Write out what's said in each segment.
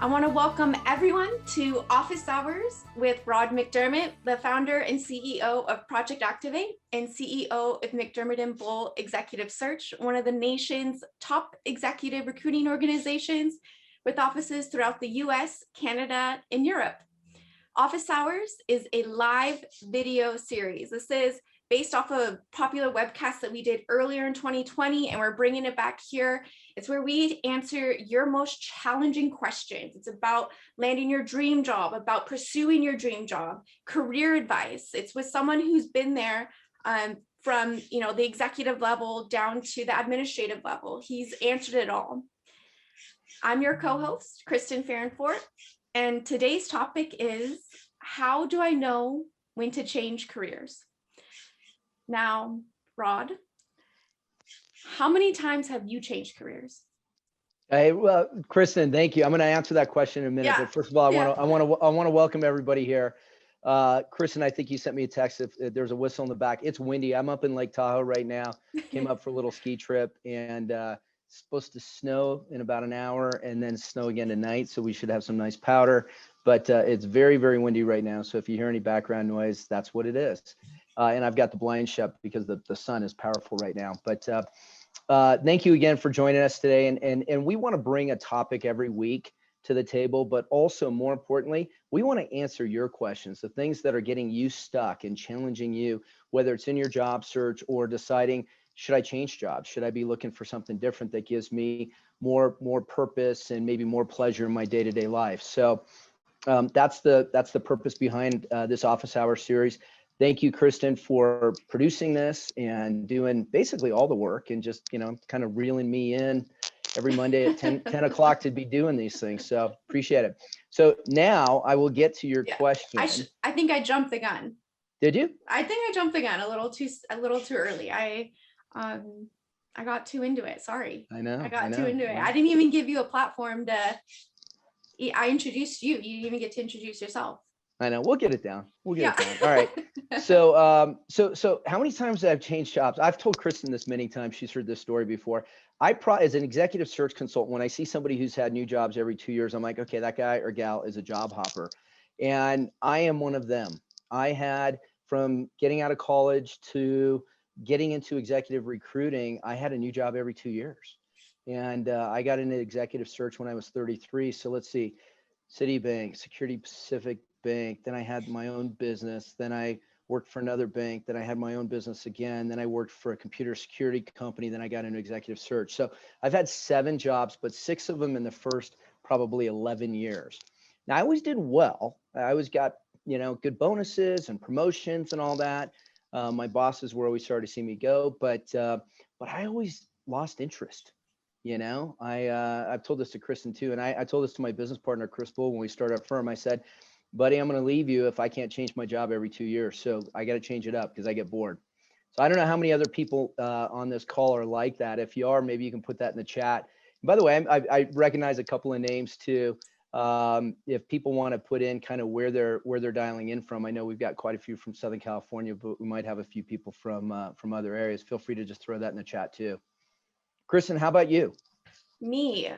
I want to welcome everyone to Office Hours with Rod McDermott, the founder and CEO of Project Activate and CEO of McDermott and Bull Executive Search, one of the nation's top executive recruiting organizations with offices throughout the US, Canada, and Europe. Office Hours is a live video series. This is based off of a popular webcast that we did earlier in 2020, and we're bringing it back here. It's where we answer your most challenging questions. It's about landing your dream job, about pursuing your dream job, career advice. It's with someone who's been there from the executive level down to the administrative level. He's answered it all. I'm your co-host, Kristen Farrenfort, and today's topic is, how do I know when to change careers? Now, Rod, how many times have you changed careers? Hey, well, Kristen, thank you. I'm going to answer that question in a minute. But first of all, I want to welcome everybody here. Kristen, I think you sent me a text. If there's a whistle in the back, it's windy. I'm up in Lake Tahoe right now. Came up for a little ski trip, and it's supposed to snow in about an hour, and then snow again tonight. So we should have some nice powder. But it's very, very windy right now. So if you hear any background noise, that's what it is. And I've got the blinds shut because the sun is powerful right now. But thank you again for joining us today. And we want to bring a topic every week to the table, but also more importantly, we want to answer your questions, the things that are getting you stuck and challenging you, whether it's in your job search or deciding, should I change jobs? Should I be looking for something different that gives me more purpose and maybe more pleasure in my day-to-day life? So that's the purpose behind this Office Hour series. Thank you, Kristen, for producing this and doing basically all the work and just, kind of reeling me in every Monday at 10 o'clock to be doing these things. So appreciate it. So now I will get to your question. I think I jumped the gun. Did you? I think I jumped the gun a little too early. I got too into it. Sorry. I know. I got too into it. I didn't even give you a platform I introduced you. You didn't even get to introduce yourself. I know. We'll get it down. All right. So how many times have I changed jobs? I've told Kristen this many times. She's heard this story before. As an executive search consultant, when I see somebody who's had new jobs every 2 years, I'm like, okay, that guy or gal is a job hopper. And I am one of them. I had, from getting out of college to getting into executive recruiting, I had a new job every 2 years. And I got into executive search when I was 33. So let's see, Citibank, Security Pacific Bank, then I had my own business, then I worked for another bank, then I had my own business again, then I worked for a computer security company, then I got into executive search. So I've had 7 jobs, but 6 of them in the first probably 11 years. Now I always did well. I always got, good bonuses and promotions and all that. My bosses were always sorry to see me go, but I always lost interest. I've told this to Kristen too, and I told this to my business partner, Chris Bull, when we started our firm. I said, buddy, I'm going to leave you if I can't change my job every 2 years. So I got to change it up because I get bored. So I don't know how many other people on this call are like that. If you are, maybe you can put that in the chat. And by the way, I recognize a couple of names too. If people want to put in kind of where they're dialing in from, I know we've got quite a few from Southern California, but we might have a few people from other areas. Feel free to just throw that in the chat too. Kristen, how about you? Me,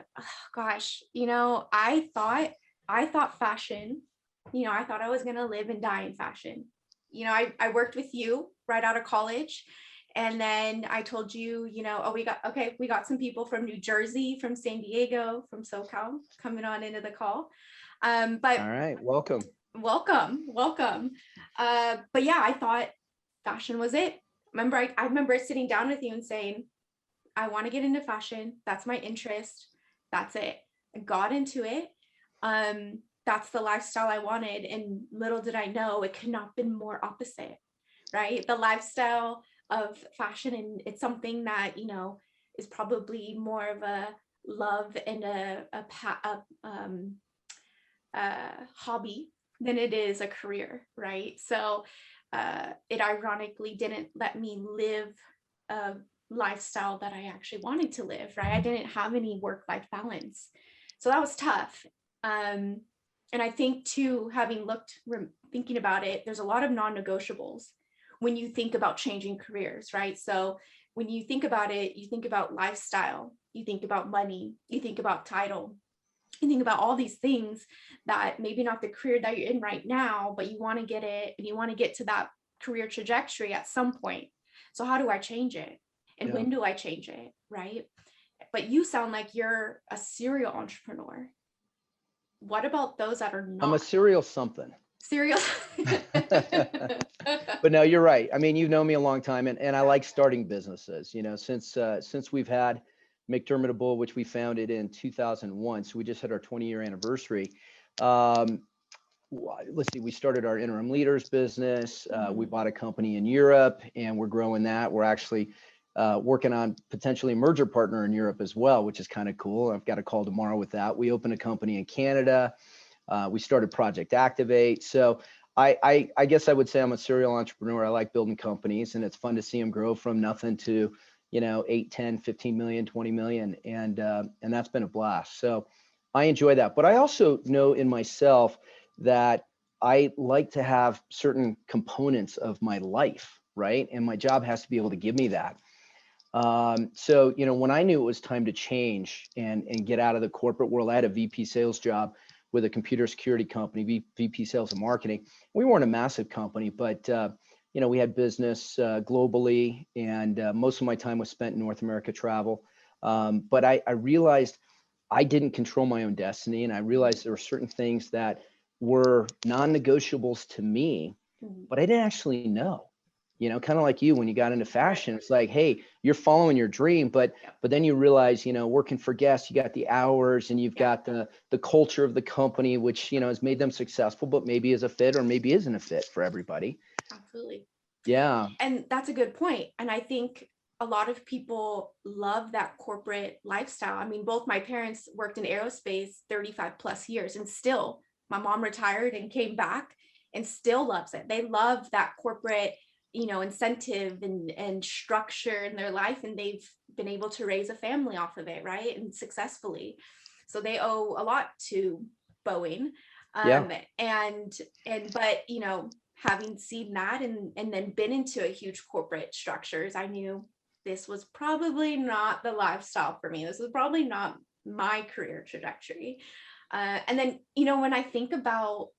gosh, I thought fashion. I thought I was going to live and die in fashion. I worked with you right out of college. And then I told you, we got some people from New Jersey, from San Diego, from SoCal coming on into the call. But all right, welcome. But yeah, I thought fashion was it. I remember sitting down with you and saying, I want to get into fashion. That's my interest. That's it. I got into it. That's the lifestyle I wanted. And little did I know it could not have been more opposite, right? The lifestyle of fashion. And it's something that, is probably more of a love and a hobby than it is a career, right? So it ironically didn't let me live a lifestyle that I actually wanted to live, right? I didn't have any work-life balance. So that was tough. And I think too, thinking about it, there's a lot of non-negotiables when you think about changing careers, right? So when you think about it, you think about lifestyle, you think about money, you think about title, you think about all these things that maybe not the career that you're in right now, but you want to get it and you want to get to that career trajectory at some point. So how do I change it? And Yeah. when do I change it? Right. But you sound like you're a serial entrepreneur. What about those that are I'm a not? serial something. Serial. But no, you're right. I mean, you've known me a long time, and I like starting businesses, since we've had McDermott Bull, which we founded in 2001. So we just had our 20-year anniversary. Um, let's see, we started our interim leaders business. We bought a company in Europe, and we're growing that. We're actually working on potentially a merger partner in Europe as well, which is kind of cool. I've got a call tomorrow with that. We opened a company in Canada. We started Project Activate. So I guess I would say I'm a serial entrepreneur. I like building companies, and it's fun to see them grow from nothing to, 8, 10, 15 million, 20 million. And that's been a blast. So I enjoy that. But I also know in myself that I like to have certain components of my life, right? And my job has to be able to give me that. So, when I knew it was time to change and get out of the corporate world, I had a VP sales job with a computer security company, VP sales and marketing. We weren't a massive company, but, we had business globally, and most of my time was spent in North America travel. But I realized I didn't control my own destiny. And I realized there were certain things that were non-negotiables to me, but I didn't actually know. Kind of like you, when you got into fashion, it's like, hey, you're following your dream, but then you realize, working for guests, you got the hours and you've got the culture of the company, which, has made them successful, but maybe is a fit or maybe isn't a fit for everybody. Absolutely. Yeah. And that's a good point. And I think a lot of people love that corporate lifestyle. I mean, both my parents worked in aerospace 35 plus years, and still my mom retired and came back and still loves it. They love that corporate, incentive and structure in their life. And they've been able to raise a family off of it, right? And successfully. So they owe a lot to Boeing. But having seen that and then been into a huge corporate structures, I knew this was probably not the lifestyle for me. This was probably not my career trajectory. And then, when I think about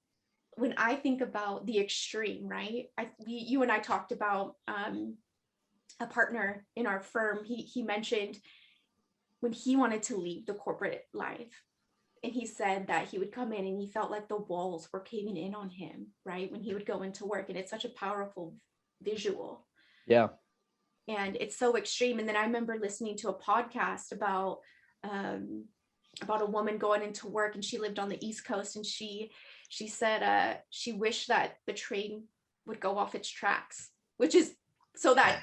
the extreme, right? You and I talked about a partner in our firm. He mentioned when he wanted to leave the corporate life, and he said that he would come in and he felt like the walls were caving in on him, right? When he would go into work, and it's such a powerful visual. Yeah. And it's so extreme. And then I remember listening to a podcast about a woman going into work, and she lived on the East Coast, and she said she wished that the train would go off its tracks, which is so that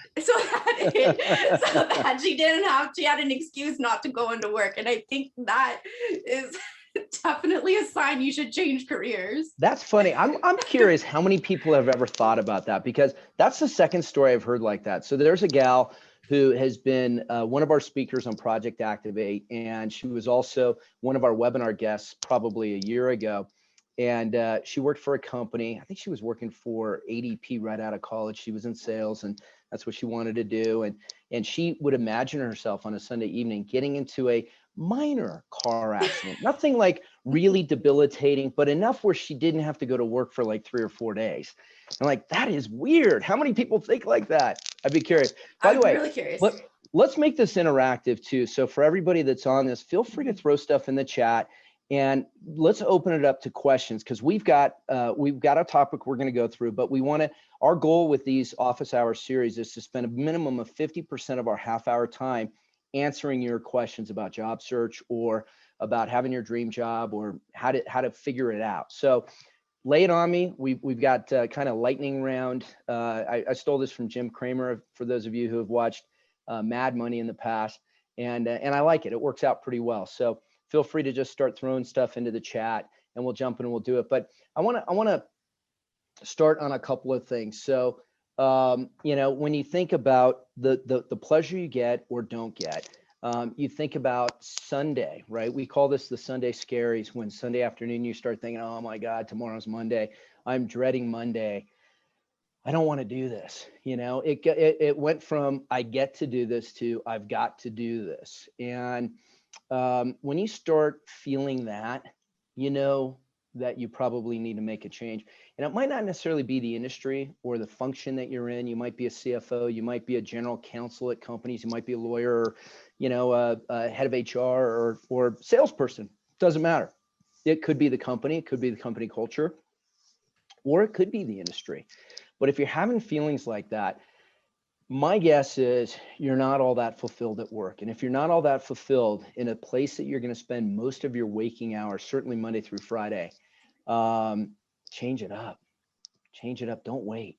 she had an excuse not to go into work. And I think that is definitely a sign you should change careers. That's funny. I'm curious how many people have ever thought about that, because that's the second story I've heard like that. So there's a gal who has been one of our speakers on Project Activate, and she was also one of our webinar guests probably a year ago. And she worked for a company. I think she was working for ADP right out of college. She was in sales, and that's what she wanted to do. And she would imagine herself on a Sunday evening getting into a minor car accident, nothing like really debilitating, but enough where she didn't have to go to work for like 3 or 4 days. I'm like, that is weird. How many people think like that? I'd be curious. By the way, really curious. Let's make this interactive too. So for everybody that's on this, feel free to throw stuff in the chat, and let's open it up to questions, because we've got a topic we're going to go through, but our goal with these office hour series is to spend a minimum of 50% of our half-hour time answering your questions about job search, or about having your dream job, or how to figure it out. So lay it on me. We've got kind of lightning round. I stole this from Jim Cramer, for those of you who have watched Mad Money in the past, and I like it. It works out pretty well. So feel free to just start throwing stuff into the chat, and we'll jump in and we'll do it. But I want to start on a couple of things. So when you think about the pleasure you get or don't get, you think about Sunday, right? We call this the Sunday scaries. When Sunday afternoon you start thinking, oh my God, tomorrow's Monday. I'm dreading Monday. I don't want to do this. It went from I get to do this to I've got to do this. And when you start feeling that, you know that you probably need to make a change. And it might not necessarily be the industry or the function that you're in. You might be a CFO, you might be a general counsel at companies, you might be a lawyer, or, you know, a head of HR or salesperson. Doesn't matter. It could be the company, it could be the company culture, or it could be the industry. But if you're having feelings like that, my guess is you're not all that fulfilled at work. And if you're not all that fulfilled in a place that you're going to spend most of your waking hours, certainly Monday through Friday, um, change it up. Change it up. Don't wait.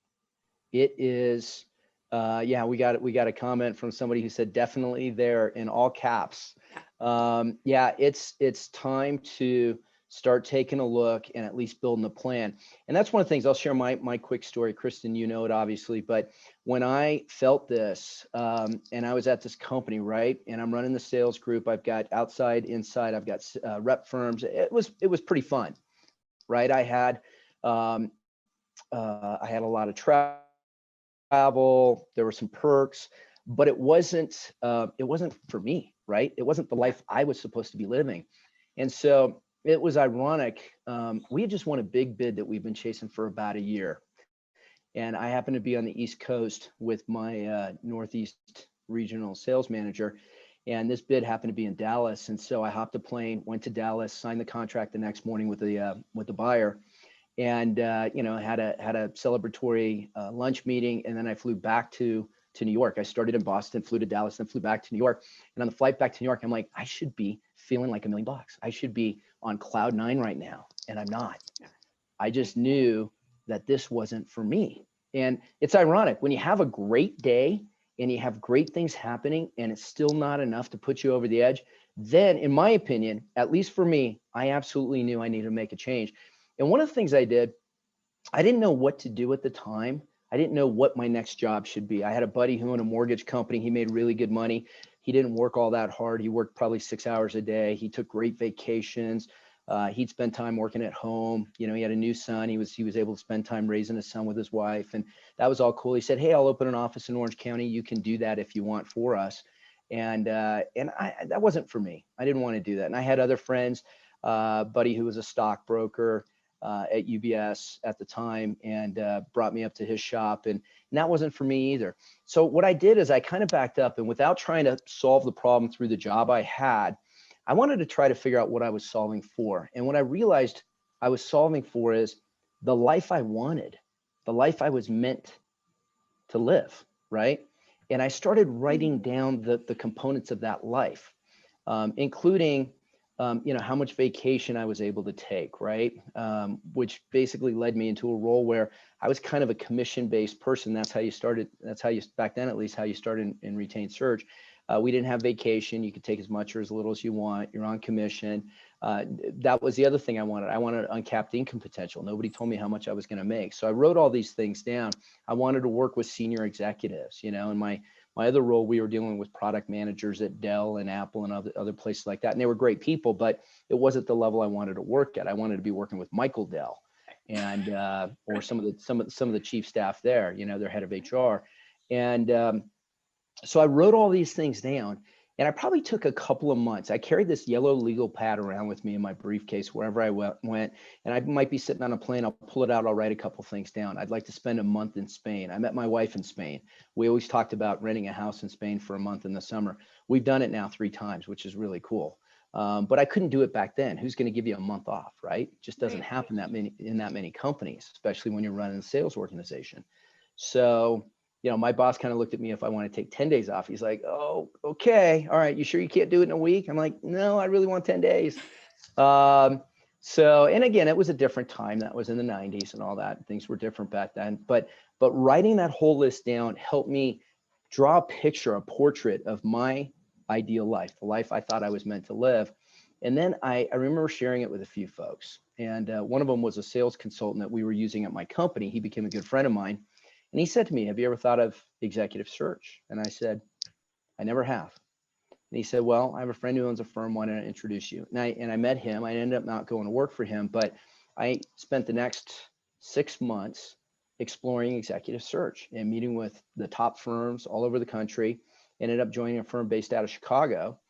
It is, yeah, we got a comment from somebody who said definitely there in all caps. Yeah, it's time to start taking a look and at least building a plan. And that's one of the things. I'll share my quick story. Kristen, you know it obviously, but when I felt this, and I was at this company, right, and I'm running the sales group, I've got outside, inside, I've got rep firms. It was pretty fun, right? I had a lot of travel. There were some perks, but it wasn't for me, right? It wasn't the life I was supposed to be living. And so it was ironic. We had just won a big bid that we've been chasing for about a year. And I happened to be on the East Coast with my Northeast regional sales manager. And this bid happened to be in Dallas. And so I hopped a plane, went to Dallas, signed the contract the next morning with the buyer, and you know, had a celebratory lunch meeting, and then I flew back to New York. I started in Boston, flew to Dallas, then flew back to New York. And on the flight back to New York, I'm like, I should be feeling like $1 million. I should be on cloud 9 right now, and I'm not. I just knew that this wasn't for me. And it's ironic when you have a great day and you have great things happening and it's still not enough to put you over the edge, then in my opinion, at least for me, I absolutely knew I needed to make a change. And one of the things I did, I didn't know what to do at the time. I didn't know what my next job should be. I had a buddy who owned a mortgage company. He made really good money. He didn't work all that hard. He worked probably 6 hours a day. He took great vacations. He'd spend time working at home. You know, he had a new son. He was able to spend time raising his son with his wife, and that was all cool. He said, "Hey, I'll open an office in Orange County. You can do that if you want for us." And that wasn't for me. I didn't want to do that. And I had other friends, buddy who was a stockbroker at UBS at the time, and brought me up to his shop, and that wasn't for me either. So what I did is I kind of backed up, and without trying to solve the problem through the job I had, I wanted to try to figure out what I was solving for. And what I realized I was solving for is the life I wanted, the life I was meant to live, right? And I started writing down the components of that life, including you know, how much vacation I was able to take, right? Which basically led me into a role where I was kind of a commission-based person. That's how you started. That's how you, back then at least, how you started in retained search. We didn't have vacation. You could take as much or as little as you want. You're on commission. That was the other thing I wanted. I wanted uncapped income potential. Nobody told me how much I was going to make. So I wrote all these things down. I wanted to work with senior executives, you know, and my other role, we were dealing with product managers at Dell and Apple and other places like that. And they were great people, but it wasn't the level I wanted to work at. I wanted to be working with Michael Dell and or some of the chief staff there, you know, their head of HR. And so I wrote all these things down, and I probably took a couple of months. I carried this yellow legal pad around with me in my briefcase wherever I went, and I might be sitting on a plane. I'll pull it out. I'll write a couple of things down. I'd like to spend a month in Spain. I met my wife in Spain. We always talked about renting a house in Spain for a month in the summer. We've done it now 3 times, which is really cool. But I couldn't do it back then. Who's going to give you a month off, right? It just doesn't happen in that many companies, especially when you're running a sales organization. So, you know, my boss kind of looked at me if I want to take 10 days off. He's like, "Oh, okay. All right. You sure you can't do it in a week?" I'm like, "No, I really want 10 days." So, and again, it was a different time. That was in the 90s and all that. Things were different back then. But writing that whole list down helped me draw a picture, a portrait of my ideal life, the life I thought I was meant to live. And then I remember sharing it with a few folks. And one of them was a sales consultant that we were using at my company. He became a good friend of mine. And he said to me, "Have you ever thought of executive search?" And I said, "I never have." And he said, "Well, I have a friend who owns a firm. Why don't I introduce you?" And I met him. I ended up not going to work for him, but I spent the next 6 months exploring executive search and meeting with the top firms all over the country. Ended up joining a firm based out of Chicago.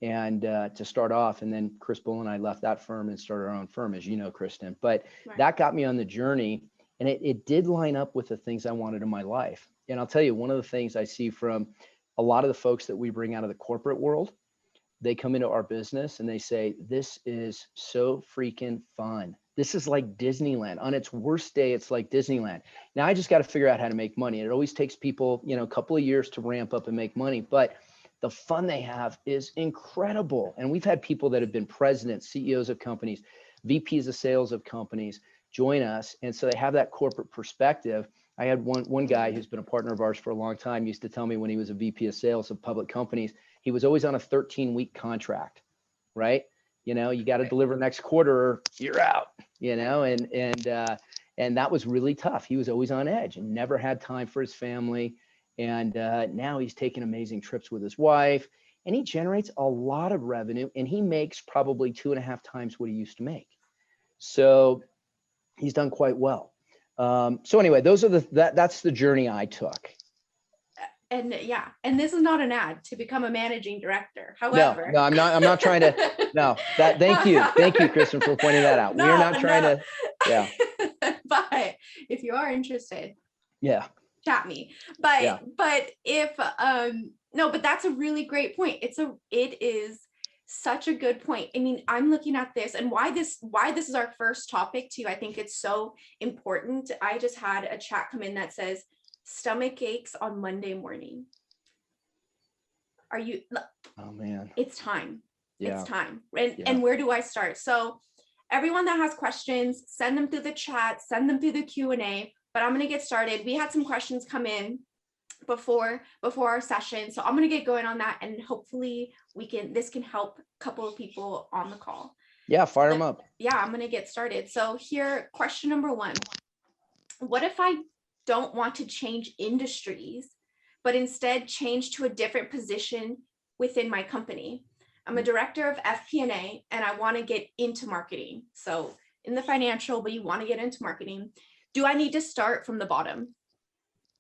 and to start off. And then Chris Bull and I left that firm and started our own firm, as you know, Kristen. But that got me on the journey, and it did line up with the things I wanted in my life. And I'll tell you, one of the things I see from a lot of the folks that we bring out of the corporate world, they come into our business and they say, this is so freaking fun. This is like Disneyland. On its worst day, it's like Disneyland. Now I just got to figure out how to make money. And it always takes people, a couple of years to ramp up and make money, but the fun they have is incredible. And we've had people that have been presidents, CEOs of companies, VPs of sales of companies join us. And so they have that corporate perspective. I had one guy who's been a partner of ours for a long time used to tell me when he was a VP of sales of public companies, he was always on a 13-week contract, right? You got to deliver next quarter or you're out, and that was really tough. He was always on edge and never had time for his family. And now he's taking amazing trips with his wife, and he generates a lot of revenue, and he makes probably 2.5 times what he used to make. So he's done quite well. So anyway, that's the journey I took. And this is not an ad to become a managing director. However, no, I'm not trying to. No, thank you, Kristen, for pointing that out. We are not trying to. Yeah. But if you are interested, chat me. But if no, but that's a really great point. It is such a good point. I mean, I'm looking at this and why this is our first topic too. I think it's so important. I just had a chat come in that says stomach aches on Monday morning. Are you? Oh man, it's time. Yeah. It's time. And where do I start? So everyone that has questions, send them through the chat, send them through the Q&A, but I'm going to get started. We had some questions come in before our session. So I'm going to get going on that, and hopefully this can help a couple of people on the call. Yeah, fire them up. Yeah, I'm going to get started. So here, question number 1. What if I don't want to change industries, but instead change to a different position within my company? I'm a director of FP&A and I want to get into marketing. So in the financial, but you want to get into marketing. Do I need to start from the bottom?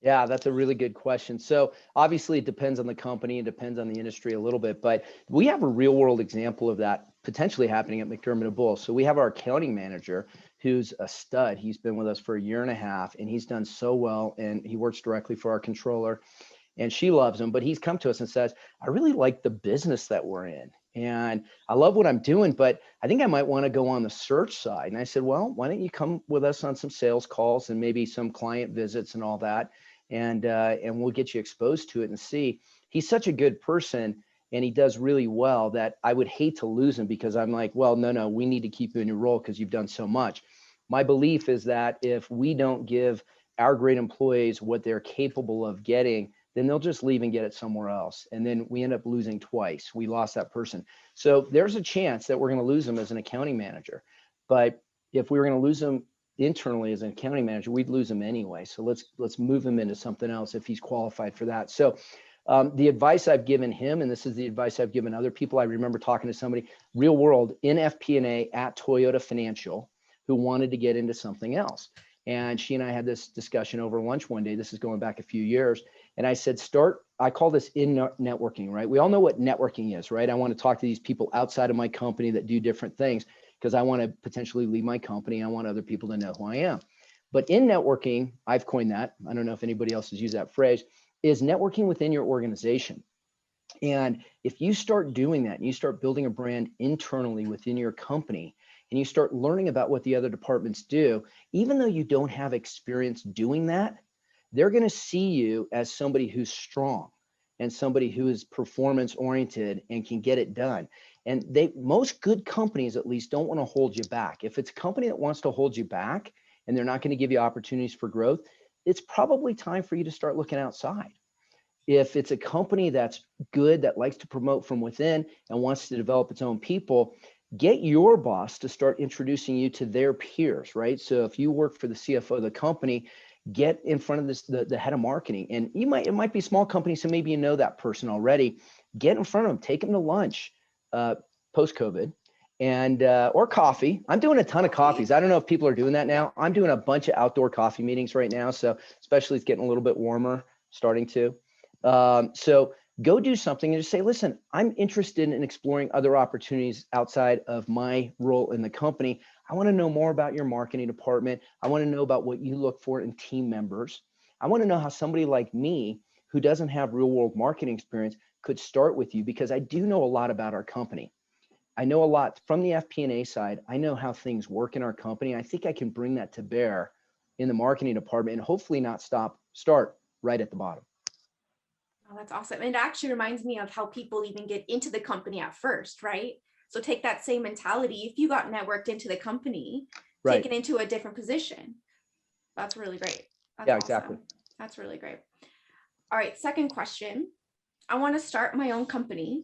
Yeah, that's a really good question. So obviously it depends on the company, it depends on the industry a little bit, but we have a real world example of that potentially happening at McDermott & Bull. So we have our accounting manager who's a stud. He's been with us for 1.5 years and he's done so well, and he works directly for our controller and she loves him, but he's come to us and says, I really like the business that we're in and I love what I'm doing, but I think I might want to go on the search side. And I said, well, why don't you come with us on some sales calls and maybe some client visits and all that, and we'll get you exposed to it and see. He's such a good person and he does really well that I would hate to lose him, because I'm like, well, no, we need to keep you in your role because you've done so much. My belief is that if we don't give our great employees what they're capable of getting, then they'll just leave and get it somewhere else. And then we end up losing twice. We lost that person. So there's a chance that we're going to lose them as an accounting manager. But if we were going to lose them internally as an accounting manager, we'd lose him anyway. So let's move him into something else if he's qualified for that. So the advice I've given him, and this is the advice I've given other people. I remember talking to somebody real world in FP&A at Toyota Financial who wanted to get into something else. And she and I had this discussion over lunch one day. This is going back a few years. And I said, I call this networking, right? We all know what networking is, right? I want to talk to these people outside of my company that do different things because I want to potentially leave my company. I want other people to know who I am. But in networking, I've coined that, I don't know if anybody else has used that phrase, is networking within your organization. And if you start doing that and you start building a brand internally within your company, and you start learning about what the other departments do, even though you don't have experience doing that, they're going to see you as somebody who's strong and somebody who is performance oriented and can get it done. And most good companies at least don't want to hold you back. If it's a company that wants to hold you back and they're not going to give you opportunities for growth, it's probably time for you to start looking outside. If it's a company that's good, that likes to promote from within and wants to develop its own people, get your boss to start introducing you to their peers, right? So if you work for the CFO of the company, get in front of the head of marketing. And it might be a small company, so maybe you know that person already. Get in front of them, take them to lunch post-COVID, and or coffee. I'm doing a ton of coffees. I don't know if people are doing that now. I'm doing a bunch of outdoor coffee meetings right now. So especially it's getting a little bit warmer, starting to. So go do something and just say, listen, I'm interested in exploring other opportunities outside of my role in the company. I want to know more about your marketing department. I want to know about what you look for in team members. I want to know how somebody like me who doesn't have real world marketing experience could start with you, because I do know a lot about our company. I know a lot from the FP&A side. I know how things work in our company. I think I can bring that to bear in the marketing department and hopefully not start right at the bottom. Oh, that's awesome. And it actually reminds me of how people even get into the company at first, right? So take that same mentality. If you got networked into the company, Right. taken into a different position, that's really great. That's Yeah, awesome. exactly. That's really great. All right, second question. I want to start my own company.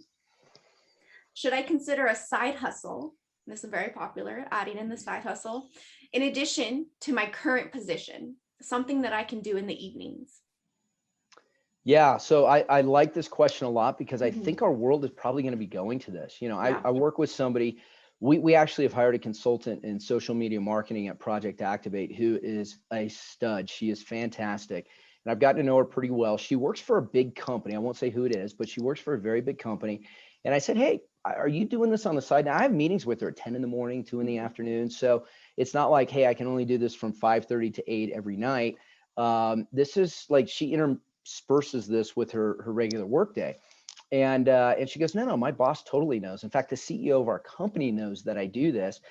Should I consider a side hustle? This is very popular, adding in the side hustle, in addition to my current position, something that I can do in the evenings. Yeah, so I like this question a lot, because I think our world is probably going to be going to this. You know, I work with somebody, we actually have hired a consultant in social media marketing at Project Activate who is a stud. She is fantastic. And I've gotten to know her pretty well. She works for a big company. I won't say who it is, but she works for a very big company. And I said, hey, are you doing this on the side? Now I have meetings with her at 10 in the morning, 2 in the afternoon. So it's not like, hey, I can only do this from 5:30 to 8 every night. This is like, she intersperses this with her regular workday. And she goes, no, my boss totally knows. In fact, the CEO of our company knows that I do this.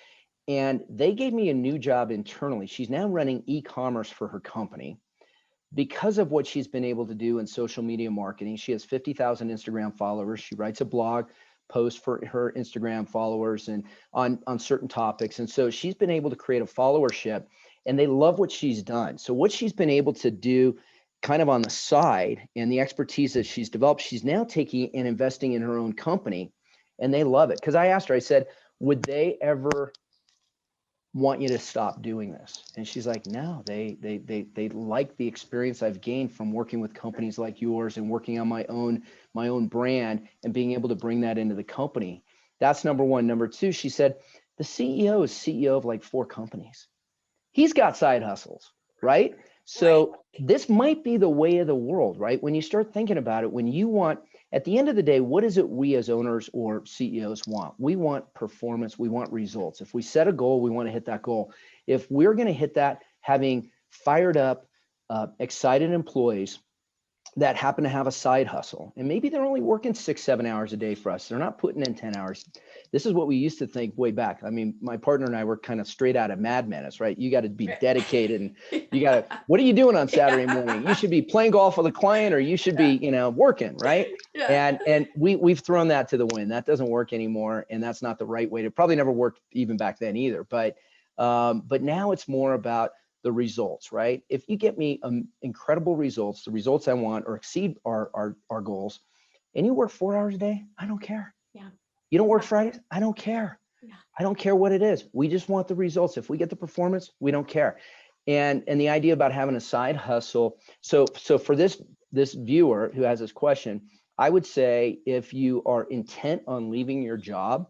And they gave me a new job internally. She's now running e-commerce for her company because of what she's been able to do in social media marketing. She has 50,000 Instagram followers. She writes a blog post for her Instagram followers and on certain topics. And so she's been able to create a followership, and they love what she's done. So what she's been able to do kind of on the side, and the expertise that she's developed, she's now taking and investing in her own company, and they love it. Because I asked her, I said, would they ever want you to stop doing this? And she's like, no, they like the experience I've gained from working with companies like yours and working on my own brand and being able to bring that into the company. That's number one. Number two, she said, the CEO is CEO of like 4 companies. He's got side hustles, right? So this might be the way of the world, right? When you start thinking about it, when you want, at the end of the day, what is it we as owners or CEOs want? We want performance. We want results. If we set a goal, we want to hit that goal. If we're going to hit that, having fired up, excited employees that happen to have a side hustle, and maybe they're only working 6-7 hours a day for us, they're not putting in 10 hours. This is what we used to think way back. I mean, my partner and I were kind of straight out of Mad Men, right? You got to be dedicated, and you got to, what are you doing on Saturday morning? You should be playing golf with a client, or you should be, working, right? And we've thrown that to the wind. That doesn't work anymore, and that's not the right way to, probably never worked even back then either. But now it's more about the results, right? If you get me incredible results, the results I want, or exceed our goals, and you work 4 hours a day, I don't care. Yeah. You don't work Fridays, I don't care. Yeah. I don't care what it is. We just want the results. If we get the performance, we don't care. And the idea about having a side hustle. So for this viewer who has this question, I would say if you are intent on leaving your job,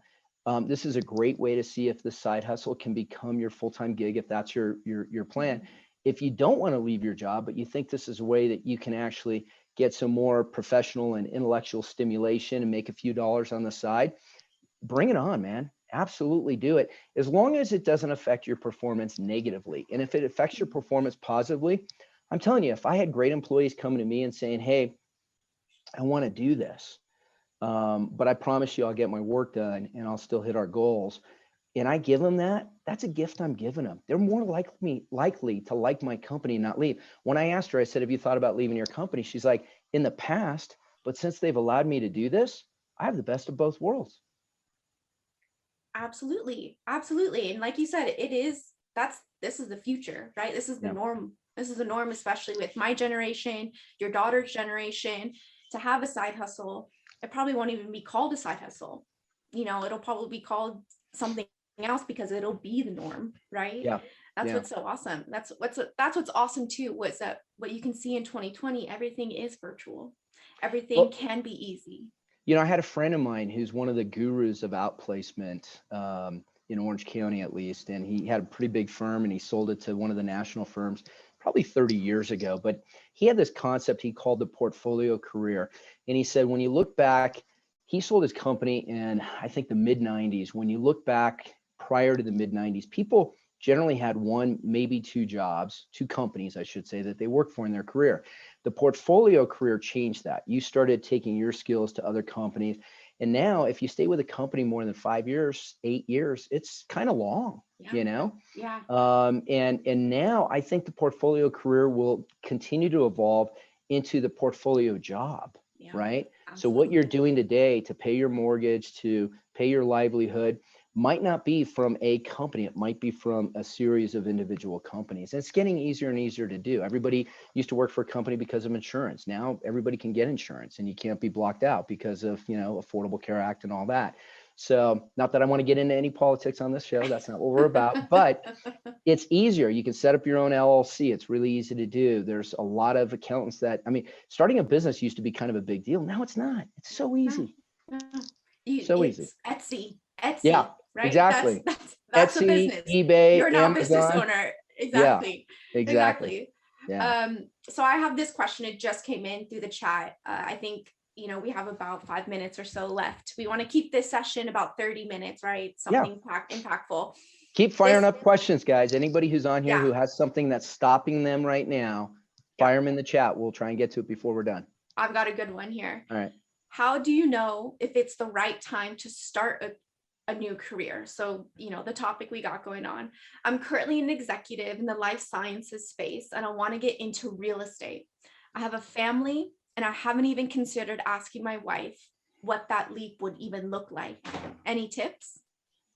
this is a great way to see if the side hustle can become your full-time gig, if that's your plan. If you don't want to leave your job, but you think this is a way that you can actually get some more professional and intellectual stimulation and make a few dollars on the side, bring it on, man. Absolutely do it, as long as it doesn't affect your performance negatively. And if it affects your performance positively, I'm telling you, if I had great employees coming to me and saying, hey, I want to do this, but I promise you I'll get my work done and I'll still hit our goals, and I give them that, that's a gift I'm giving them. They're more likely to like my company and not leave. When I asked her, I said, have you thought about leaving your company? She's like, in the past, but since they've allowed me to do this, I have the best of both worlds. Absolutely. Absolutely. And like you said, this is the future, right? This is the norm. This is the norm, especially with my generation, your daughter's generation, to have a side hustle. It probably won't even be called a side hustle. It'll probably be called something else because it'll be the norm, right? Yeah. That's what's so awesome. That's what's awesome too, was that what you can see in 2020, everything is virtual. Everything can be easy. I had a friend of mine who's one of the gurus of outplacement in Orange County, at least, and he had a pretty big firm and he sold it to one of the national firms. probably 30 years ago, but he had this concept he called the portfolio career. And he said, when you look back, he sold his company in, I think, the mid 90s. When you look back prior to the mid 90s, people generally had one, maybe two jobs, two companies, I should say, that they worked for in their career. The portfolio career changed that. You started taking your skills to other companies. And now if you stay with a company more than 5 years, 8 years, it's kind of long, you know? Yeah. And now I think the portfolio career will continue to evolve into the portfolio job, right? Absolutely. So what you're doing today to pay your mortgage, to pay your livelihood, might not be from a company. It might be from a series of individual companies. And it's getting easier and easier to do. Everybody used to work for a company because of insurance. Now everybody can get insurance and you can't be blocked out because of, you know, Affordable Care Act and all that. So not that I want to get into any politics on this show. That's not what we're about, but it's easier. You can set up your own LLC. It's really easy to do. There's a lot of accountants that, I mean, starting a business used to be kind of a big deal. Now it's not. It's so easy. So easy. It's Etsy, Yeah, right? exactly. That's a Etsy, business. eBay, You're not a business Amazon. owner. Yeah, Exactly. exactly. Yeah. So I have this question. It just came in through the chat. I think, you know, we have about 5 minutes or so left. We want to keep this session about 30 minutes, right? Something impactful. Keep firing up questions, guys. Anybody who's on here who has something that's stopping them right now, fire them in the chat. We'll try and get to it before we're done. I've got a good one here. All right. How do you know if it's the right time to start a new career? So, you know, the topic we got going on. I'm currently an executive in the life sciences space, and I want to get into real estate. I have a family, and I haven't even considered asking my wife what that leap would even look like. Any tips?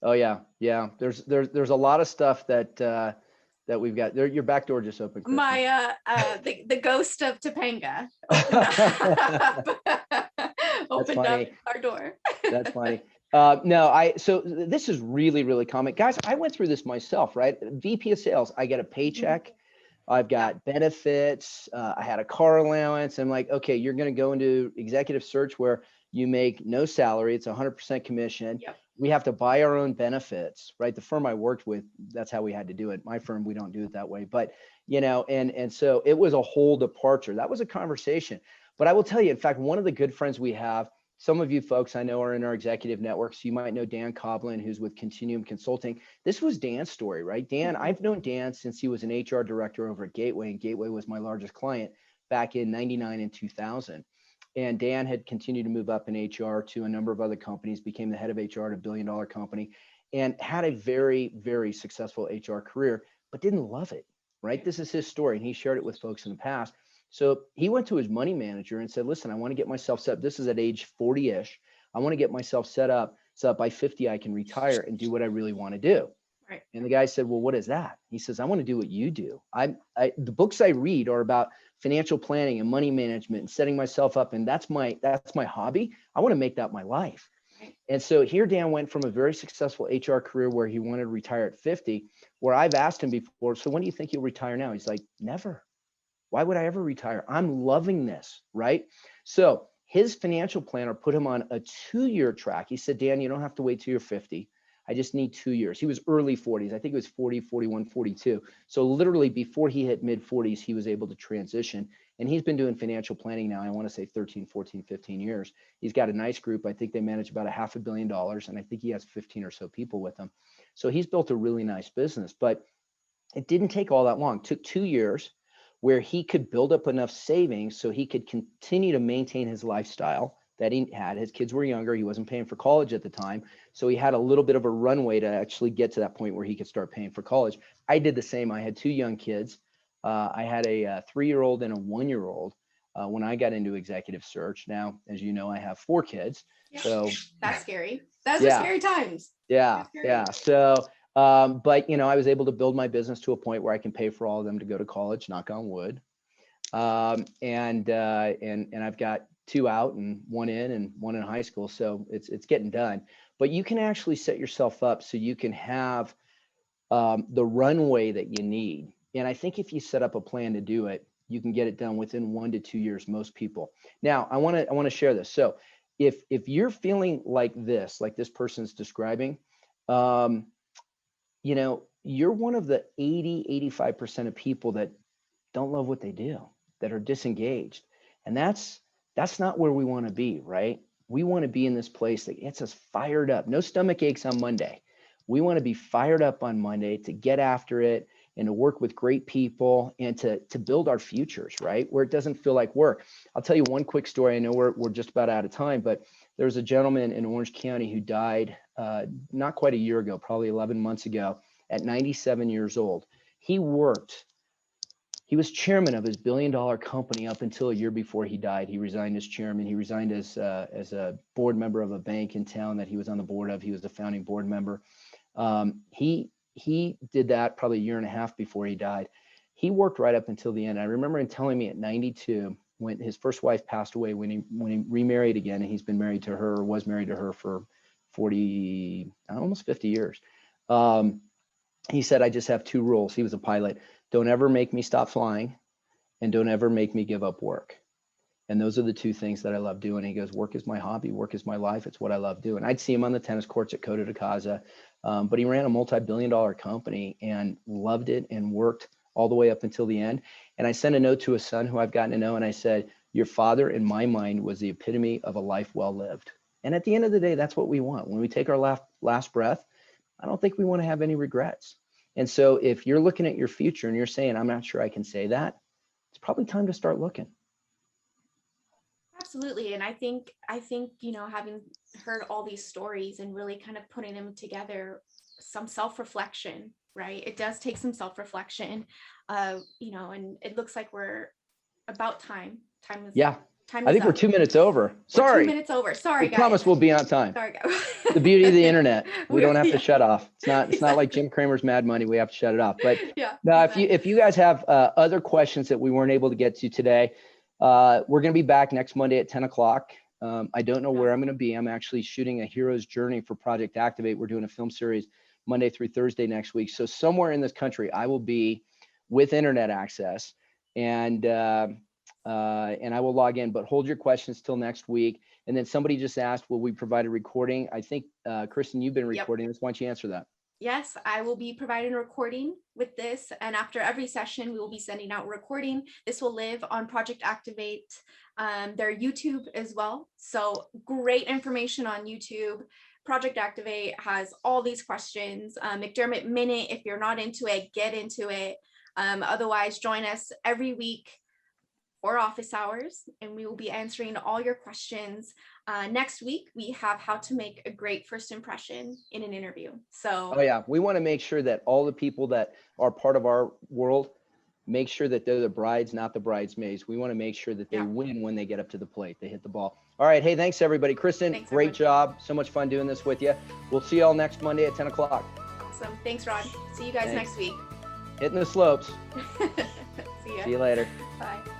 Oh yeah, yeah. There's a lot of stuff that that we've got. There, your back door just opened, Kristen. My the ghost of Topanga opened up our door. That's funny. No, so this is really common. Guys, I went through this myself, right? VP of sales, I get a paycheck. I've got benefits. I had a car allowance. I'm like, okay, you're going to go into executive search where you make no salary. It's 100% commission. Yep. We have to buy our own benefits, right? The firm I worked with, that's how we had to do it. My firm, we don't do it that way. But, you know, and so it was a whole departure. That was a conversation. But I will tell you, in fact, one of the good friends we have, some of you folks I know are in our executive networks. You might know Dan Coblin, who's with Continuum Consulting. This was Dan's story, right? Dan, I've known Dan since he was an HR director over at Gateway, and Gateway was my largest client back in 99 and 2000. And Dan had continued to move up in HR to a number of other companies, became the head of HR at a $1 billion company, and had a very successful HR career, but didn't love it, right? This is his story, and he shared it with folks in the past. So he went to his money manager and said, listen, I want to get myself set up. This is at age 40-ish. I want to get myself set up so that by 50, I can retire and do what I really want to do. Right. And the guy said, well, what is that? He says, I want to do what you do. The books I read are about financial planning and money management and setting myself up. And that's my hobby. I want to make that my life. Right. And so here Dan went from a very successful HR career where he wanted to retire at 50, where I've asked him before, so when do you think you'll retire now? He's like, never. Why would I ever retire? I'm loving this, right? So his financial planner put him on a 2-year track. He said, Dan, you don't have to wait till you're 50. I just need 2 years. He was early 40s. I think it was 40, 41, 42. So literally before he hit mid 40s, he was able to transition. And he's been doing financial planning now, I want to say 13, 14, 15 years. He's got a nice group. I think they manage about $500 million. And I think he has 15 or so people with him. So he's built a really nice business, but it didn't take all that long. It took 2 years where he could build up enough savings so he could continue to maintain his lifestyle that he had. His kids were younger. He wasn't paying for college at the time. So he had a little bit of a runway to actually get to that point where he could start paying for college. I did the same. I had 2 young kids. I had a 3-year-old and a 1-year-old when I got into executive search. Now, as you know, I have 4 kids. Yeah. So that's scary. Those are scary times. Yeah. So, but you know, I was able to build my business to a point where I can pay for all of them to go to college, knock on wood. And I've got 2 out and 1 in and 1 in high school. So it's getting done, but you can actually set yourself up so you can have the runway that you need. And I think if you set up a plan to do it, you can get it done within 1 to 2 years, most people. Now, I want to share this. So if you're feeling like this person's describing, you know, you're one of the 85% of people that don't love what they do, that are disengaged. And that's not where we want to be, right? We want to be in this place that gets us fired up. No stomach aches on Monday. We want to be fired up on Monday to get after it and to work with great people and to build our futures, right? Where it doesn't feel like work. I'll tell you one quick story. I know we're just about out of time, but there was a gentleman in Orange County who died not quite a year ago, probably 11 months ago, at 97 years old. He was chairman of his billion-dollar company up until a year before he died. He resigned as chairman. He resigned as a board member of a bank in town that he was on the board of. He was a founding board member. He did that probably a year and a half before he died. He worked right up until the end. I remember him telling me at 92, when his first wife passed away, when he remarried again, and he's been married to her, or was married to her for 40, almost 50 years. He said, I just have two rules. He was a pilot. Don't ever make me stop flying, and don't ever make me give up work. And those are the two things that I love doing. He goes, work is my hobby, work is my life. It's what I love doing. I'd see him on the tennis courts at Coto de Casa, but he ran a multi-billion-dollar company and loved it and worked all the way up until the end. And I sent a note to his son, who I've gotten to know, and I said, your father, in my mind, was the epitome of a life well lived. And at the end of the day, that's what we want. When we take our last breath, I don't think we want to have any regrets. And so if you're looking at your future and you're saying, I'm not sure I can say that, it's probably time to start looking. Absolutely. And I think, having heard all these stories and really kind of putting them together, some self-reflection, right? It does take some self-reflection, and it looks like we're about time. Time is I think we're 2 minutes over. Sorry. 2 minutes over. Sorry, guys. Promise we'll be on time. Sorry, guys. The beauty of the internet. We don't have to shut off. It's not like Jim Cramer's Mad Money. We have to shut it off. But no, if you guys have other questions that we weren't able to get to today, we're going to be back next Monday at 10 o'clock. I don't know where I'm going to be. I'm actually shooting a hero's journey for Project Activate. We're doing a film series Monday through Thursday next week. So somewhere in this country, I will be with internet access, and I will log in, but hold your questions till next week. And then somebody just asked, will we provide a recording? I think, Kristen, you've been recording this. Why don't you answer that? Yes, I will be providing a recording with this. And after every session, we will be sending out a recording. This will live on Project Activate, their YouTube as well. So great information on YouTube. Project Activate has all these questions. McDermott Minute, if you're not into it, get into it. Otherwise, join us every week for office hours, and we will be answering all your questions. Next week, we have how to make a great first impression in an interview. So, we want to make sure that all the people that are part of our world, make sure that they're the brides, not the bridesmaids. We want to make sure that they win when they get up to the plate, they hit the ball. All right. Hey, thanks everybody. Kristen, great job. So much fun doing this with you. We'll see you all next Monday at 10 o'clock. Awesome. Thanks, Rod. See you guys next week. Hitting the slopes. See ya. See you later. Bye.